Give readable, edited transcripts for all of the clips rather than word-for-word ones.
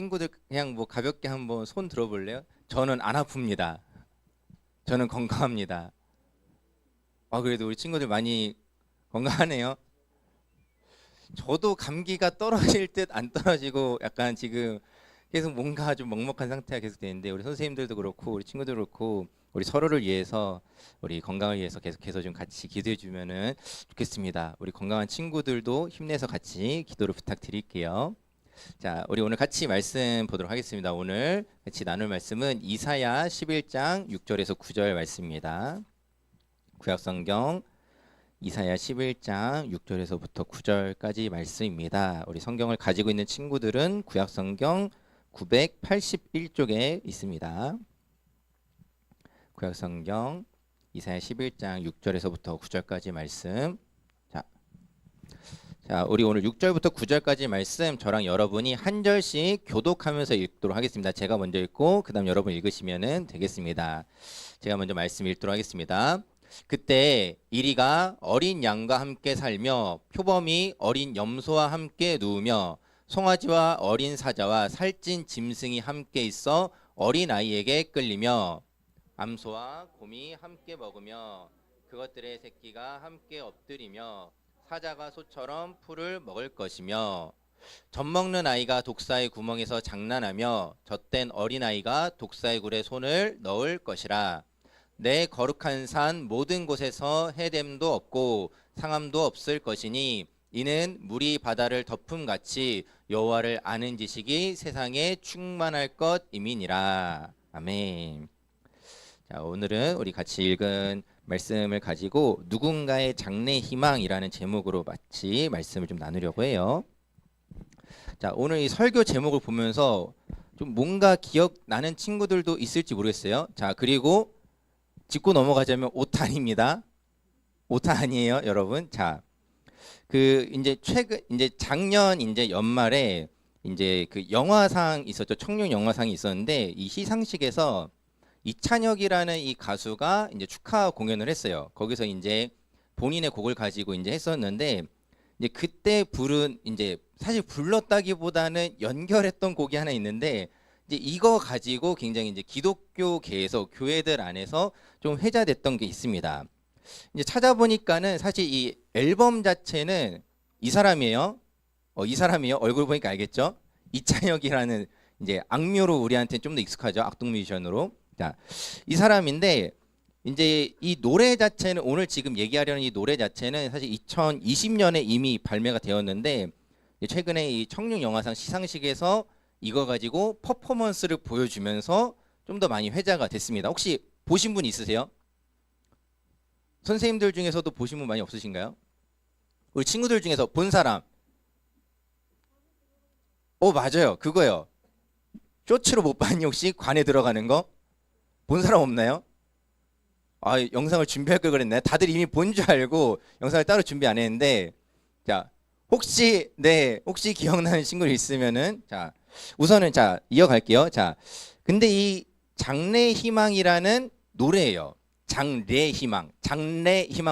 친구들 그냥 뭐 가볍게 한번 손 들어볼래요? 저는 안 아픕니다. 저는 건강합니다. 그래도 우리 친구들 많이 건강하네요. 저도 감기가 떨어질 듯 안 떨어지고 약간 지금 계속 뭔가 좀 먹먹한 상태가 계속 되는데, 우리 선생님들도 그렇고 우리 친구들 그렇고 우리 서로를 위해서, 우리 건강을 위해서 계속해서 좀 같이 기도해 주면은 좋겠습니다. 우리 건강한 친구들도 힘내서 같이 기도를 부탁드릴게요. 자, 우리 오늘 같이 말씀 보도록 하겠습니다. 오늘 같이 나눌 말씀은 이사야 11장 6절에서 9절 말씀입니다. 구약성경 이사야 11장 6절에서부터 9절까지 말씀입니다. 우리 성경을 가지고 있는 친구들은 구약성경 981쪽에 있습니다. 구약성경 이사야 11장 6절에서부터 9절까지 말씀. 자, 우리 오늘 6절부터 9절까지 말씀 저랑 여러분이 한 절씩 교독하면서 읽도록 하겠습니다. 제가 먼저 읽고 그다음 여러분 읽으시면 되겠습니다. 제가 먼저 말씀 읽도록 하겠습니다. 그때 이리가 어린 양과 함께 살며 표범이 어린 염소와 함께 누우며 송아지와 어린 사자와 살찐 짐승이 함께 있어 어린 아이에게 끌리며 암소와 곰이 함께 먹으며 그것들의 새끼가 함께 엎드리며 사자가 소처럼 풀을 먹을 것이며 젖 먹는 아이가 독사의 구멍에서 장난하며 젖된 어린아이가 독사의 굴에 손을 넣을 것이라. 내 거룩한 산 모든 곳에서 해됨도 없고 상함도 없을 것이니 이는 물이 바다를 덮음같이 여호와를 아는 지식이 세상에 충만할 것임이니라. 아멘. 자, 오늘은 우리 같이 읽은 말씀을 가지고 누군가의 장래 희망이라는 제목으로 같이 말씀을 좀 나누려고 해요. 자, 오늘 이 설교 제목을 보면서 좀 뭔가 기억나는 친구들도 있을지 모르겠어요. 자, 그리고 짚고 넘어가자면 오탄입니다. 오탄 아니에요, 여러분. 자, 이제 작년 연말에 그 영화상 있었죠. 청룡 영화상이 있었는데 이 시상식에서 이찬혁이라는 이 가수가 축하 공연을 했어요. 거기서 본인의 곡을 가지고 했었는데, 그때 부른 사실 불렀다기보다는 연결했던 곡이 하나 있는데, 이거 가지고 굉장히 기독교계에서, 교회들 안에서 좀 회자됐던 게 있습니다. 찾아보니까는 사실 이 앨범 자체는 이 사람이에요. 이 사람이요. 얼굴 보니까 알겠죠? 이찬혁이라는 악뮤로 우리한테는 좀 더 익숙하죠. 악동 뮤지션으로. 자, 이 사람인데 이 노래 자체는, 오늘 지금 얘기하려는 이 노래 자체는 사실 2020년에 이미 발매가 되었는데, 최근에 이 청룡 영화상 시상식에서 이거 가지고 퍼포먼스를 보여주면서 좀 더 많이 회자가 됐습니다. 혹시 보신 분 있으세요? 선생님들 중에서도 보신 분 많이 없으신가요? 우리 친구들 중에서 본 사람? 맞아요. 그거요. 쇼츠로 못 봤니 혹시? 관에 들어가는 거? 본 사람 없나요? 영상을 준비할 걸 그랬나요? 다들 이미 본 줄 알고 영상을 따로 준비 안 했는데, 자, 혹시 기억나는 친구 있으면은, 자, 우선은 이어갈게요. 자, 근데 이 장래 희망이라는 노래예요. 장래 희망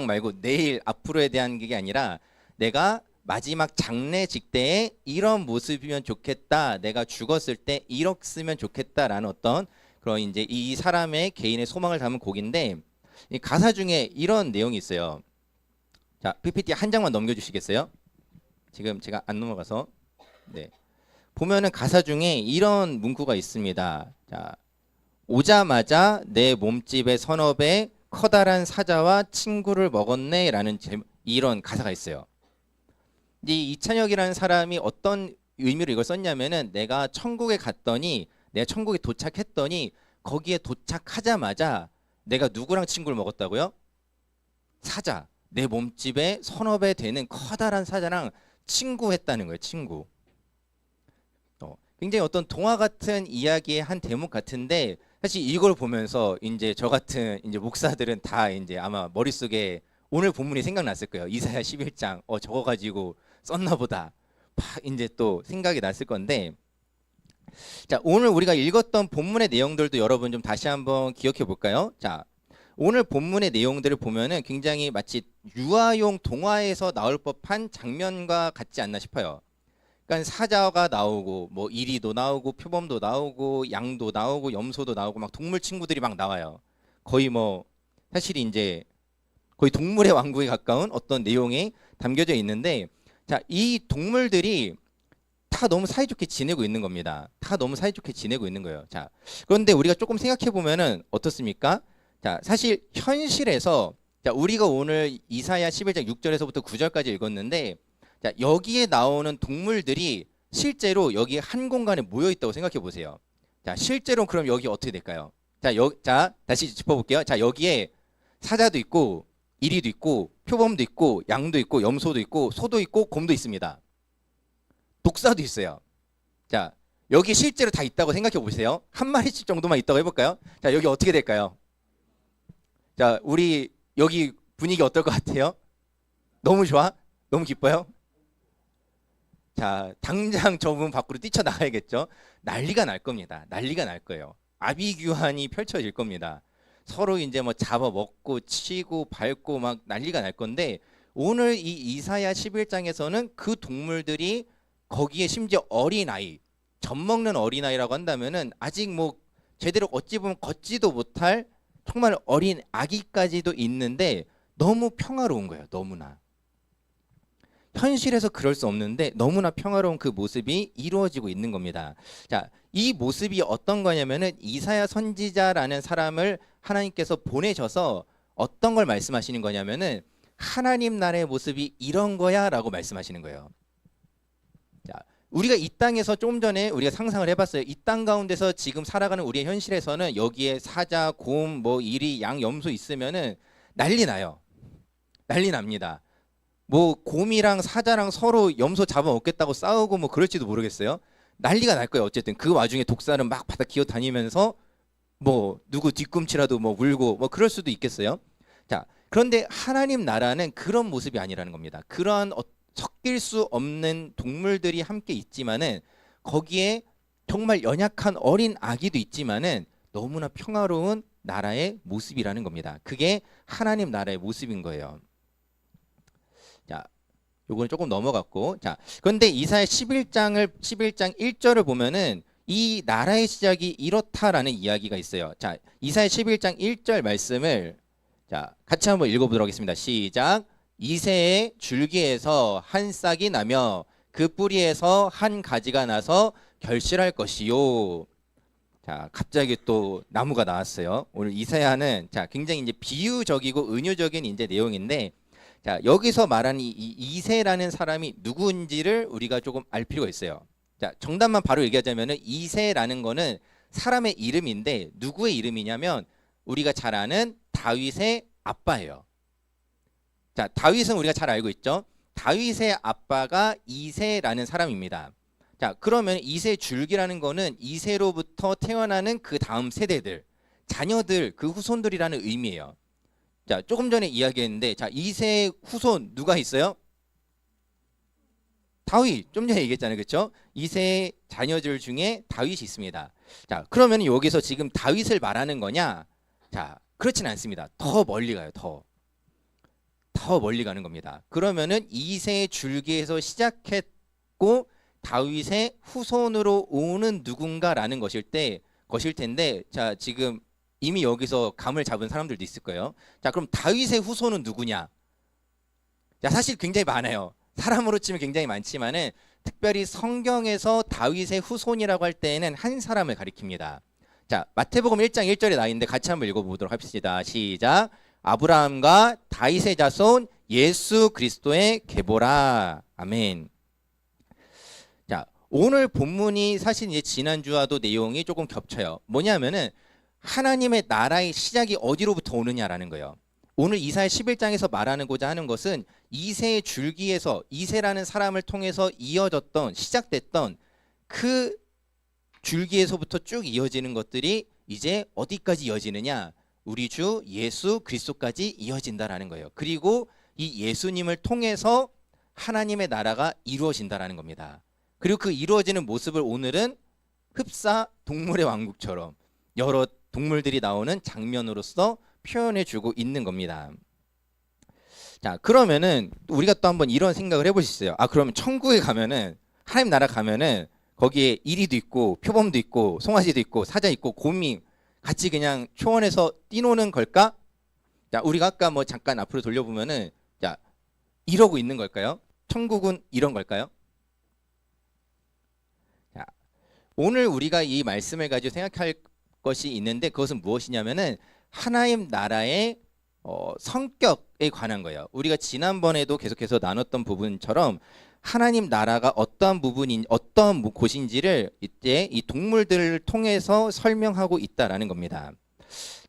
말고 내일 앞으로에 대한 게 아니라 내가 마지막 장래 직대에 이런 모습이면 좋겠다, 내가 죽었을 때 이렇으면 좋겠다라는 어떤 그런 이 사람의 개인의 소망을 담은 곡인데, 이 가사 중에 이런 내용이 있어요. 자, PPT 한 장만 넘겨주시겠어요? 지금 제가 안 넘어가서. 네. 보면은 가사 중에 이런 문구가 있습니다. 자, 오자마자 내 몸집의 선업에 커다란 사자와 친구를 먹었네라는 이런 가사가 있어요. 이 이찬혁이라는 사람이 어떤 의미로 이걸 썼냐면은, 내가 천국에 도착했더니 거기에 도착하자마자 내가 누구랑 친구를 먹었다고요? 사자. 내 몸집에 선업에 되는 커다란 사자랑 친구했다는 거예요. 친구. 굉장히 어떤 동화 같은 이야기의 한 대목 같은데, 사실 이걸 보면서 저 같은 목사들은 다 아마 머릿속에 오늘 본문이 생각났을 거예요. 이사야 11장. 저거 가지고 썼나 보다. 또 생각이 났을 건데, 자, 오늘 우리가 읽었던 본문의 내용들도 여러분 좀 다시 한번 기억해 볼까요? 자, 오늘 본문의 내용들을 보면은 굉장히 마치 유아용 동화에서 나올 법한 장면과 같지 않나 싶어요. 그러니까 사자가 나오고 뭐 이리도 나오고 표범도 나오고 양도 나오고 염소도 나오고 막 동물 친구들이 막 나와요. 거의 뭐 사실 이제 거의 동물의 왕국에 가까운 어떤 내용이 담겨져 있는데, 자, 이 동물들이 다 너무 사이좋게 지내고 있는 겁니다. 다 너무 사이좋게 지내고 있는 거예요. 자, 그런데 우리가 조금 생각해 보면은 어떻습니까? 자, 사실 현실에서, 자, 우리가 오늘 이사야 11장 6절에서부터 9절까지 읽었는데, 자, 여기에 나오는 동물들이 실제로 여기 한 공간에 모여 있다고 생각해 보세요. 자, 실제로 그럼 여기 어떻게 될까요? 자, 다시 짚어볼게요. 자, 여기에 사자도 있고 이리도 있고 표범도 있고 양도 있고 염소도 있고 소도 있고 곰도 있습니다. 독사도 있어요. 자, 여기 실제로 다 있다고 생각해 보세요. 한 마리씩 정도만 있다고 해볼까요? 자, 여기 어떻게 될까요? 자, 우리 여기 분위기 어떨 것 같아요? 너무 좋아? 너무 기뻐요? 자, 당장 저분 밖으로 뛰쳐나가야겠죠? 난리가 날 겁니다. 난리가 날 거예요. 아비규환이 펼쳐질 겁니다. 서로 이제 뭐 잡아먹고 치고 밟고 막 난리가 날 건데, 오늘 이 이사야 11장에서는 그 동물들이 거기에 심지어 어린아이, 젖먹는 어린아이라고 한다면은 아직 뭐 제대로 어찌 보면 걷지도 못할 정말 어린 아기까지도 있는데 너무 평화로운 거예요. 너무나. 현실에서 그럴 수 없는데 너무나 평화로운 그 모습이 이루어지고 있는 겁니다. 자, 이 모습이 어떤 거냐면은 이사야 선지자라는 사람을 하나님께서 보내셔서 어떤 걸 말씀하시는 거냐면은 하나님 나라의 모습이 이런 거야라고 말씀하시는 거예요. 자, 우리가 이 땅에서 좀 전에 우리가 상상을 해봤어요. 이 땅 가운데서 지금 살아가는 우리의 현실에서는 여기에 사자, 곰, 뭐 이리, 양, 염소 있으면은 난리 나요. 난리 납니다. 뭐 곰이랑 사자랑 서로 염소 잡아먹겠다고 싸우고 뭐 그럴지도 모르겠어요. 난리가 날 거예요. 어쨌든 그 와중에 독사는 막 바다 기어 다니면서 뭐 누구 뒤꿈치라도 뭐 물고 뭐 그럴 수도 있겠어요. 자, 그런데 하나님 나라는 그런 모습이 아니라는 겁니다. 그런 섞일 수 없는 동물들이 함께 있지만은 거기에 정말 연약한 어린 아기도 있지만은 너무나 평화로운 나라의 모습이라는 겁니다. 그게 하나님 나라의 모습인 거예요. 자, 요거는 조금 넘어갔고, 자, 그런데 이사야 11장 1절을 보면은 이 나라의 시작이 이렇다라는 이야기가 있어요. 자, 이사야 11장 1절 말씀을 자, 같이 한번 읽어보도록 하겠습니다. 시작. 이새의 줄기에서 한 싹이 나며 그 뿌리에서 한 가지가 나서 결실할 것이요. 자, 갑자기 또 나무가 나왔어요. 오늘 이사야는 자, 굉장히 이제 비유적이고 은유적인 이제 내용인데, 자, 여기서 말하는 이 이새라는 사람이 누구인지를 우리가 조금 알 필요가 있어요. 자, 정답만 바로 얘기하자면은 이새라는 거는 사람의 이름인데 누구의 이름이냐면 우리가 잘 아는 다윗의 아빠예요. 자, 다윗은 우리가 잘 알고 있죠. 다윗의 아빠가 이새라는 사람입니다. 자, 그러면 이새 줄기라는 거는 이새로부터 태어나는 그 다음 세대들, 자녀들, 그 후손들이라는 의미예요. 자, 조금 전에 이야기했는데, 자, 이새의 후손 누가 있어요? 다윗. 좀 전에 얘기했잖아요, 그렇죠? 이새의 자녀들 중에 다윗이 있습니다. 자, 그러면 여기서 지금 다윗을 말하는 거냐? 자, 그렇지는 않습니다. 더 멀리 가요, 더 멀리 가는 겁니다. 그러면은 이새의 줄기에서 시작했고 다윗의 후손으로 오는 누군가라는 것일 텐데, 자, 지금 이미 여기서 감을 잡은 사람들도 있을 거예요. 자, 그럼 다윗의 후손은 누구냐? 자, 사실 굉장히 많아요. 사람으로 치면 굉장히 많지만은 특별히 성경에서 다윗의 후손이라고 할 때에는 한 사람을 가리킵니다. 자, 마태복음 1장 1절에 나와 있는데 같이 한번 읽어보도록 합시다. 시작. 아브라함과 다윗의 자손 예수 그리스도의 계보라. 아멘. 자, 오늘 본문이 사실 이제 지난주와도 내용이 조금 겹쳐요. 뭐냐면은 하나님의 나라의 시작이 어디로부터 오느냐라는 거예요. 오늘 이사야 11장에서 말하고자 하는 것은 이새의 줄기에서 이새라는 사람을 통해서 이어졌던 시작됐던 그 줄기에서부터 쭉 이어지는 것들이 이제 어디까지 이어지느냐? 우리 주 예수 그리스도까지 이어진다라는 거예요. 그리고 이 예수님을 통해서 하나님의 나라가 이루어진다라는 겁니다. 그리고 그 이루어지는 모습을 오늘은 흡사 동물의 왕국처럼 여러 동물들이 나오는 장면으로서 표현해 주고 있는 겁니다. 자, 그러면은 우리가 또 한번 이런 생각을 해볼 수 있어요. 아, 그러면 천국에 가면은 하나님 나라 가면은 거기에 이리도 있고 표범도 있고 송아지도 있고 사자 있고 곰이 같이 그냥 초원에서 뛰노는 걸까? 자, 우리가 아까 뭐 잠깐 앞으로 돌려보면은 자, 이러고 있는 걸까요? 천국은 이런 걸까요? 자, 오늘 우리가 이 말씀을 가지고 생각할 것이 있는데 그것은 무엇이냐면은 하나님 나라의 성격에 관한 거예요. 우리가 지난번에도 계속해서 나눴던 부분처럼 하나님 나라가 어떠한 부분인 어떤 곳인지를 이제 이 동물들을 통해서 설명하고 있다라는 겁니다.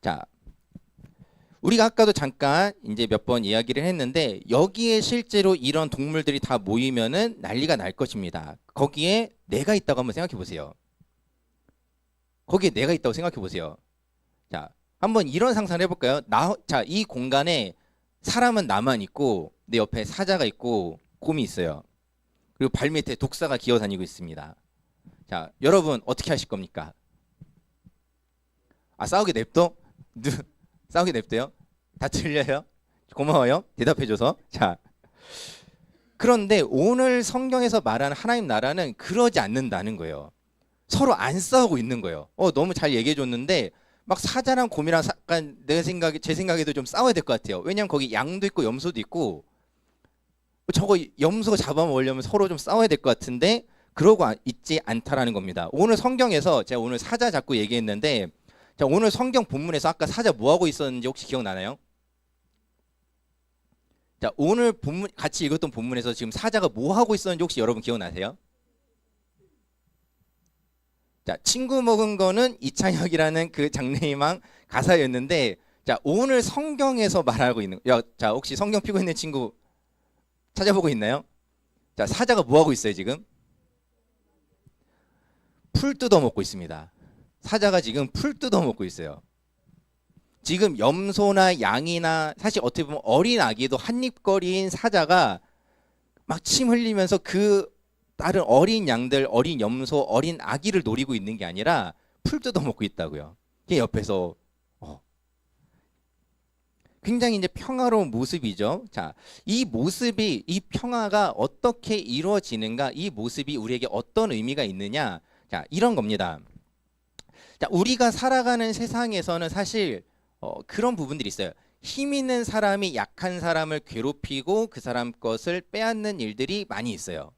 자, 우리가 아까도 잠깐 이제 몇 번 이야기를 했는데 여기에 실제로 이런 동물들이 다 모이면은 난리가 날 것입니다. 거기에 내가 있다고 한번 생각해 보세요. 거기에 내가 있다고 생각해 보세요. 자, 한번 이런 상상을 해볼까요? 자, 이 공간에 사람은 나만 있고 내 옆에 사자가 있고 곰이 있어요. 그리고 발밑에 독사가 기어다니고 있습니다. 자, 여러분 어떻게 하실 겁니까? 아, 싸우게 냅둬? 싸우게 냅둬요? 다 틀려요? 고마워요. 대답해줘서. 자, 그런데 오늘 성경에서 말하는 하나님 나라는 그러지 않는다는 거예요. 서로 안 싸우고 있는 거예요. 너무 잘 얘기해줬는데 막 사자랑 곰이랑 약간 제 생각에도 좀 싸워야 될 것 같아요. 왜냐면 거기 양도 있고 염소도 있고 저거 염소 잡아먹으려면 서로 좀 싸워야 될 것 같은데 그러고 있지 않다라는 겁니다. 오늘 성경에서 제가 오늘 사자 자꾸 얘기했는데 자, 오늘 성경 본문에서 아까 사자 뭐 하고 있었는지 혹시 기억나나요? 자, 오늘 본문 같이 읽었던 본문에서 지금 사자가 뭐 하고 있었는지 혹시 여러분 기억나세요? 자, 친구 먹은 거는 이찬혁이라는 그 장래희망 가사였는데 자, 오늘 성경에서 말하고 있는 자, 혹시 성경 피고 있는 친구 찾아보고 있나요? 자, 사자가 뭐 하고 있어요, 지금? 풀 뜯어 먹고 있습니다. 사자가 지금 풀 뜯어 먹고 있어요. 지금 염소나 양이나 사실 어떻게 보면 어린 아기도 한입거리인 사자가 막 침 흘리면서 그 다른 어린 양들, 어린 염소, 어린 아기를 노리고 있는 게 아니라 풀 뜯어 먹고 있다고요. 걔 옆에서 굉장히 이제 평화로운 모습이죠. 자, 이 모습이 이 평화가 어떻게 이루어지는가? 이 모습이 우리에게 어떤 의미가 있느냐? 자, 이런 겁니다. 자, 우리가 살아가는 세상에서는 사실 그런 부분들이 있어요. 힘 있는 사람이 약한 사람을 괴롭히고 그 사람 것을 빼앗는 일들이 많이 있어요.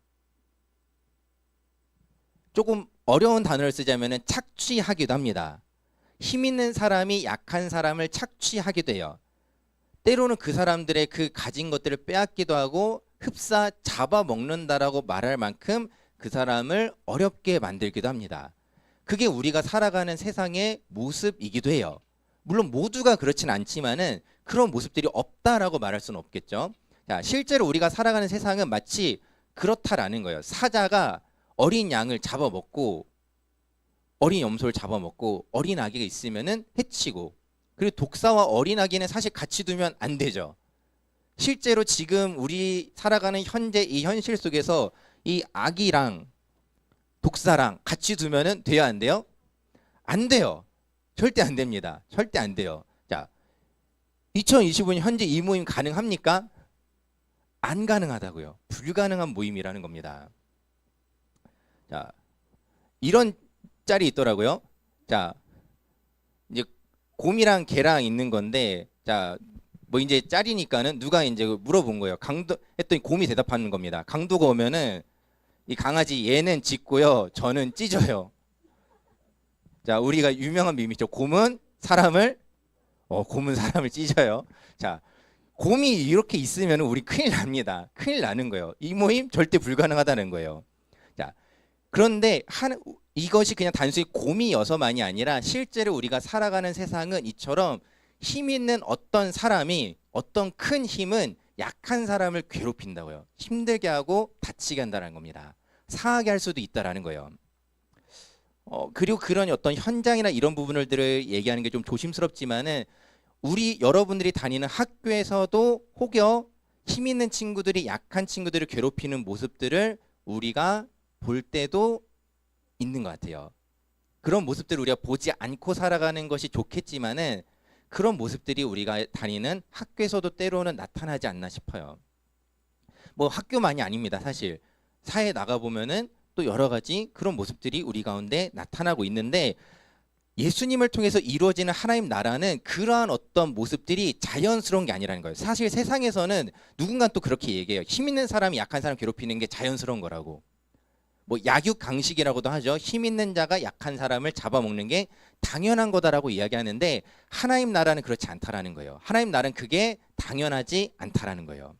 조금 어려운 단어를 쓰자면 착취하기도 합니다. 힘 있는 사람이 약한 사람을 착취하기도 해요. 때로는 그 사람들의 그 가진 것들을 빼앗기도 하고 흡사 잡아먹는다라고 말할 만큼 그 사람을 어렵게 만들기도 합니다. 그게 우리가 살아가는 세상의 모습이기도 해요. 물론 모두가 그렇진 않지만은 그런 모습들이 없다라고 말할 수는 없겠죠. 자, 실제로 우리가 살아가는 세상은 마치 그렇다라는 거예요. 사자가 어린 양을 잡아먹고 어린 염소를 잡아먹고 어린 아기가 있으면은 해치고 그리고 독사와 어린 아기는 사실 같이 두면 안 되죠. 실제로 지금 우리 살아가는 현재 이 현실 속에서 이 아기랑 독사랑 같이 두면은 돼야 안 돼요? 안 돼요. 절대 안 됩니다. 절대 안 돼요. 자, 2025년 현재 이 모임 가능합니까? 안 가능하다고요. 불가능한 모임이라는 겁니다. 자, 이런 짤이 있더라고요. 자, 이제 곰이랑 개랑 있는 건데, 자, 뭐 이제 짤이니까는 누가 이제 물어본 거예요. 했더니 곰이 대답하는 겁니다. 강도가 오면은 이 강아지 얘는 짖고요, 저는 찢어요. 자, 우리가 유명한 밈이죠. 곰은 사람을 찢어요. 자, 곰이 이렇게 있으면 우리 큰일 납니다. 큰일 나는 거예요. 이 모임 절대 불가능하다는 거예요. 자, 그런데 이것이 그냥 단순히 곰이어서만이 아니라 실제로 우리가 살아가는 세상은 이처럼 힘 있는 어떤 사람이 어떤 큰 힘은 약한 사람을 괴롭힌다고요. 힘들게 하고 다치게 한다는 겁니다. 상하게 할 수도 있다라는 거예요. 그리고 그런 어떤 현장이나 이런 부분들을 얘기하는 게 좀 조심스럽지만은 여러분들이 다니는 학교에서도 혹여 힘 있는 친구들이 약한 친구들을 괴롭히는 모습들을 우리가 볼 때도 있는 것 같아요. 그런 모습들을 우리가 보지 않고 살아가는 것이 좋겠지만은 그런 모습들이 우리가 다니는 학교에서도 때로는 나타나지 않나 싶어요. 뭐 학교만이 아닙니다. 사실 사회에 나가 보면은 또 여러 가지 그런 모습들이 우리 가운데 나타나고 있는데, 예수님을 통해서 이루어지는 하나님 나라는 그러한 어떤 모습들이 자연스러운 게 아니라는 거예요. 사실 세상에서는 누군가 또 그렇게 얘기해요. 힘 있는 사람이 약한 사람 괴롭히는 게 자연스러운 거라고. 뭐 약육강식이라고도 하죠. 힘 있는 자가 약한 사람을 잡아먹는 게 당연한 거다라고 이야기하는데, 하나님 나라는 그렇지 않다라는 거예요. 하나님 나라는 그게 당연하지 않다라는 거예요.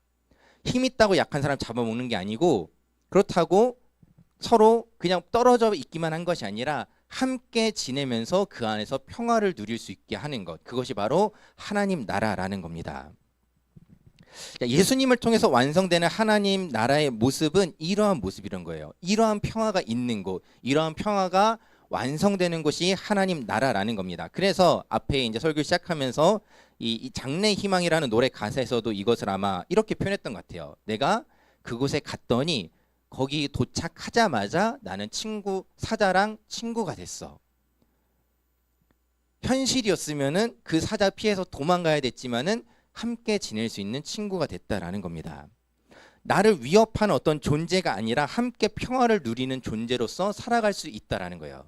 힘 있다고 약한 사람 잡아먹는 게 아니고, 그렇다고 서로 그냥 떨어져 있기만 한 것이 아니라 함께 지내면서 그 안에서 평화를 누릴 수 있게 하는 것, 그것이 바로 하나님 나라라는 겁니다. 예수님을 통해서 완성되는 하나님 나라의 모습은 이러한 모습이란 거예요. 이러한 평화가 있는 곳, 이러한 평화가 완성되는 곳이 하나님 나라라는 겁니다. 그래서 앞에 이제 설교 시작하면서 이 장래 희망이라는 노래 가사에서도 이것을 아마 이렇게 표현했던 것 같아요. 내가 그곳에 갔더니 거기 도착하자마자 나는 사자랑 친구가 됐어. 현실이었으면은 그 사자 피해서 도망가야 됐지만은 함께 지낼 수 있는 친구가 됐다라는 겁니다. 나를 위협하는 어떤 존재가 아니라 함께 평화를 누리는 존재로서 살아갈 수 있다라는 거예요.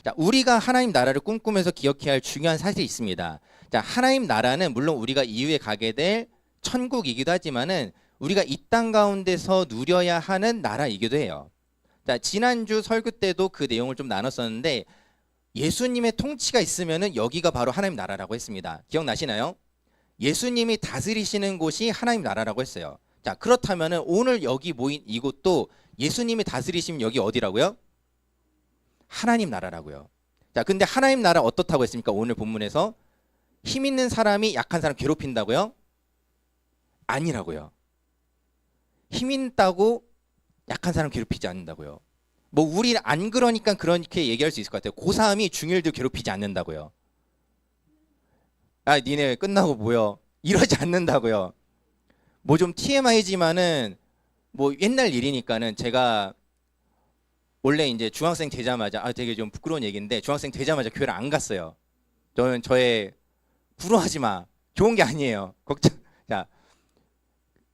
자, 우리가 하나님 나라를 꿈꾸면서 기억해야 할 중요한 사실이 있습니다. 자, 하나님 나라는 물론 우리가 이후에 가게 될 천국이기도 하지만은 우리가 이 땅 가운데서 누려야 하는 나라이기도 해요. 자, 지난주 설교 때도 그 내용을 좀 나눴었는데, 예수님의 통치가 있으면은 여기가 바로 하나님 나라라고 했습니다. 기억나시나요? 예수님이 다스리시는 곳이 하나님 나라라고 했어요. 자, 그렇다면은 오늘 여기 모인 이곳도 예수님이 다스리시면 여기 어디라고요? 하나님 나라라고요. 자, 근데 하나님 나라 어떻다고 했습니까? 오늘 본문에서 힘 있는 사람이 약한 사람 괴롭힌다고요? 아니라고요. 힘 있다고 약한 사람 괴롭히지 않는다고요. 뭐 우리 안 그러니까 그렇게 얘기할 수 있을 것 같아요. 고3이 중1들 괴롭히지 않는다고요. 아, 니네 끝나고 뭐요? 이러지 않는다고요. 뭐 좀 TMI지만은 뭐 옛날 일이니까는, 제가 원래 이제 중학생 되자마자, 되게 좀 부끄러운 얘기인데, 중학생 되자마자 교회를 안 갔어요. 저는 저의 부러워하지 마. 좋은 게 아니에요. 걱정. 자,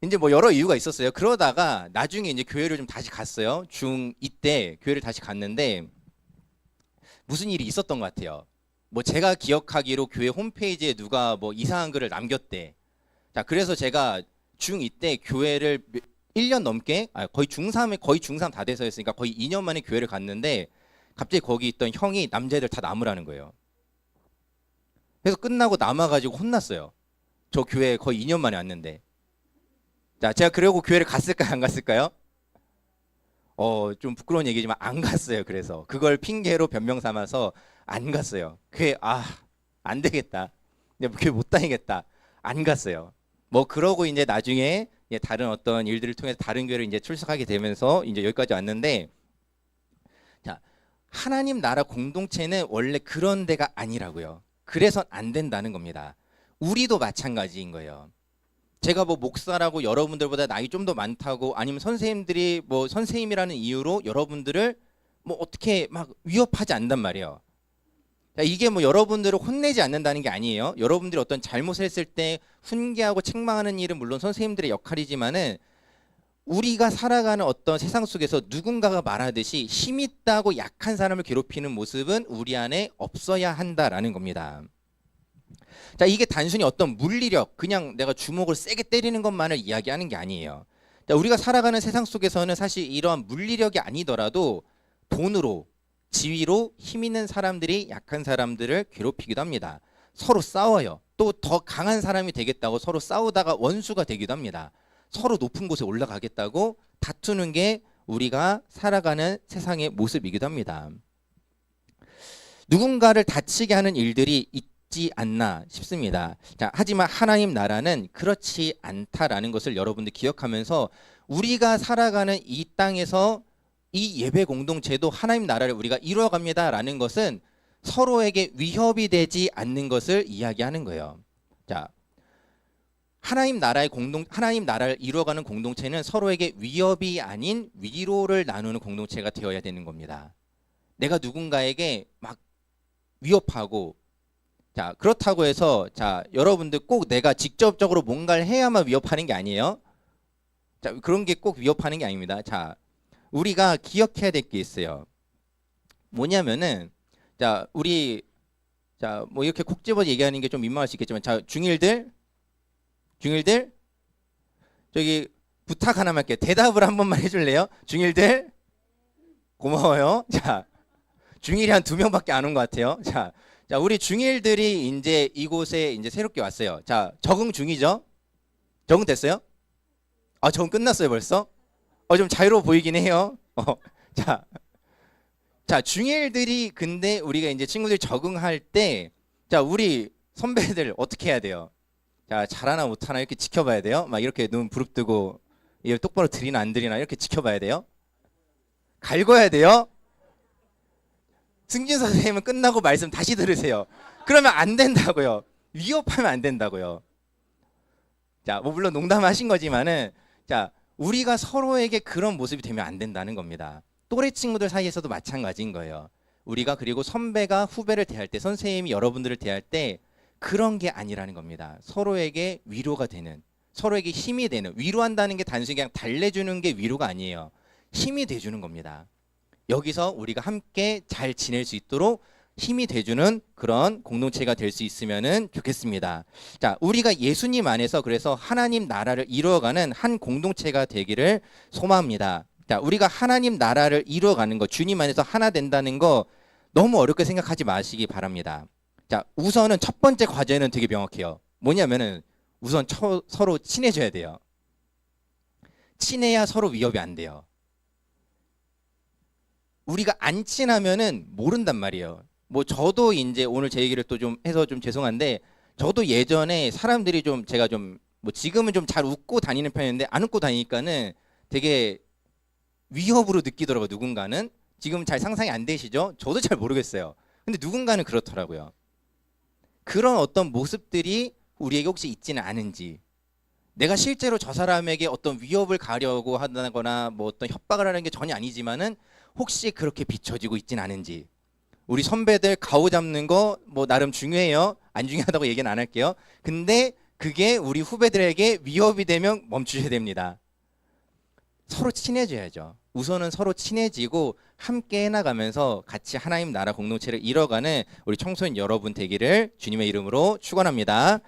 이제 뭐 여러 이유가 있었어요. 그러다가 나중에 이제 교회를 좀 다시 갔어요. 중2 때 교회를 다시 갔는데 무슨 일이 있었던 것 같아요. 뭐 제가 기억하기로 교회 홈페이지에 누가 뭐 이상한 글을 남겼대. 자, 그래서 제가 중2 때 교회를 1년 넘게, 거의 중3 다 돼서 했으니까 거의 2년 만에 교회를 갔는데, 갑자기 거기 있던 형이 남자애들 다 남으라는 거예요. 그래서 끝나고 남아가지고 혼났어요. 저 교회 거의 2년 만에 왔는데. 자, 제가 그러고 교회를 갔을까요, 안 갔을까요? 좀 부끄러운 얘기지만 안 갔어요. 그래서 그걸 핑계로 변명 삼아서 안 갔어요. 교회, 안 되겠다. 교회 못 다니겠다. 안 갔어요. 뭐 그러고 이제 나중에 다른 어떤 일들을 통해서 다른 교회를 이제 출석하게 되면서 이제 여기까지 왔는데, 자, 하나님 나라 공동체는 원래 그런 데가 아니라고요. 그래서 안 된다는 겁니다. 우리도 마찬가지인 거예요. 제가 뭐 목사라고 여러분들보다 나이 좀 더 많다고, 아니면 선생님들이 뭐 선생님이라는 이유로 여러분들을 뭐 어떻게 막 위협하지 않단 말이에요. 이게 뭐 여러분들을 혼내지 않는다는 게 아니에요. 여러분들이 어떤 잘못을 했을 때 훈계하고 책망하는 일은 물론 선생님들의 역할이지만은, 우리가 살아가는 어떤 세상 속에서 누군가가 말하듯이 힘 있다고 약한 사람을 괴롭히는 모습은 우리 안에 없어야 한다라는 겁니다. 자, 이게 단순히 어떤 물리력, 그냥 내가 주먹을 세게 때리는 것만을 이야기하는 게 아니에요. 자, 우리가 살아가는 세상 속에서는 사실 이러한 물리력이 아니더라도 돈으로, 지위로 힘 있는 사람들이 약한 사람들을 괴롭히기도 합니다. 서로 싸워요. 또 더 강한 사람이 되겠다고 서로 싸우다가 원수가 되기도 합니다. 서로 높은 곳에 올라가겠다고 다투는 게 우리가 살아가는 세상의 모습이기도 합니다. 누군가를 다치게 하는 일들이 있지 않나 싶습니다. 자, 하지만 하나님 나라는 그렇지 않다라는 것을 여러분들 기억하면서, 우리가 살아가는 이 땅에서 이 예배 공동체도 하나님 나라를 우리가 이루어갑니다라는 것은 서로에게 위협이 되지 않는 것을 이야기하는 거예요. 자, 하나님 나라를 이루어가는 공동체는 서로에게 위협이 아닌 위로를 나누는 공동체가 되어야 되는 겁니다. 내가 누군가에게 막 위협하고, 자, 그렇다고 해서, 자, 여러분들 꼭 내가 직접적으로 뭔가를 해야만 위협하는 게 아니에요. 자, 그런 게 꼭 위협하는 게 아닙니다. 자, 우리가 기억해야 될 게 있어요. 뭐냐면은 자, 우리 자, 뭐 이렇게 콕 집어 얘기하는 게 좀 민망할 수 있겠지만 자, 중일들 저기 부탁 하나만 할게요. 대답을 한 번만 해줄래요? 중일들 고마워요. 자, 중일이 한 2명밖에 안 온 것 같아요. 자, 우리 중일들이 이제 이곳에 이제 새롭게 왔어요. 자, 적응 중이죠? 적응 됐어요? 아, 적응 끝났어요 벌써? 좀 자유로워 보이긴 해요. 자, 중일들이 근데 우리가 이제 친구들이 적응할 때, 자, 우리 선배들 어떻게 해야 돼요? 자, 잘하나 못하나 이렇게 지켜봐야 돼요. 막 이렇게 눈 부릅뜨고 이걸 똑바로 들이나 안 들이나 이렇게 지켜봐야 돼요. 갈궈야 돼요. 승진 선생님은 끝나고 말씀 다시 들으세요. 그러면 안 된다고요. 위협하면 안 된다고요. 자, 뭐 물론 농담하신 거지만은 자, 우리가 서로에게 그런 모습이 되면 안 된다는 겁니다. 또래 친구들 사이에서도 마찬가지인 거예요. 우리가 그리고 선배가 후배를 대할 때, 선생님이 여러분들을 대할 때 그런 게 아니라는 겁니다. 서로에게 위로가 되는, 서로에게 힘이 되는, 위로한다는 게 단순히 그냥 달래주는 게 위로가 아니에요. 힘이 돼주는 겁니다. 여기서 우리가 함께 잘 지낼 수 있도록 힘이 돼주는 그런 공동체가 될 수 있으면 좋겠습니다. 자, 우리가 예수님 안에서 그래서 하나님 나라를 이루어가는 한 공동체가 되기를 소망합니다. 자, 우리가 하나님 나라를 이루어가는 거, 주님 안에서 하나 된다는 거 너무 어렵게 생각하지 마시기 바랍니다. 자, 우선은 첫 번째 과제는 되게 명확해요. 뭐냐면은 우선 서로 친해져야 돼요. 친해야 서로 위협이 안 돼요. 우리가 안 친하면은 모른단 말이에요. 뭐 저도 이제 오늘 제 얘기를 또 좀 해서 좀 죄송한데, 저도 예전에 사람들이 좀 제가 좀 뭐 지금은 좀 잘 웃고 다니는 편인데 안 웃고 다니니까는 되게 위협으로 느끼더라고요. 누군가는. 지금 잘 상상이 안 되시죠? 저도 잘 모르겠어요. 근데 누군가는 그렇더라고요. 그런 어떤 모습들이 우리에게 혹시 있지는 않은지, 내가 실제로 저 사람에게 어떤 위협을 가려고 한다거나 뭐 어떤 협박을 하는 게 전혀 아니지만은 혹시 그렇게 비춰지고 있지는 않은지. 우리 선배들 가오 잡는 거 뭐 나름 중요해요. 안 중요하다고 얘기는 안 할게요. 근데 그게 우리 후배들에게 위협이 되면 멈추셔야 됩니다. 서로 친해져야죠. 우선은 서로 친해지고 함께 해나가면서 같이 하나님 나라 공동체를 이뤄가는 우리 청소년 여러분 되기를 주님의 이름으로 축원합니다.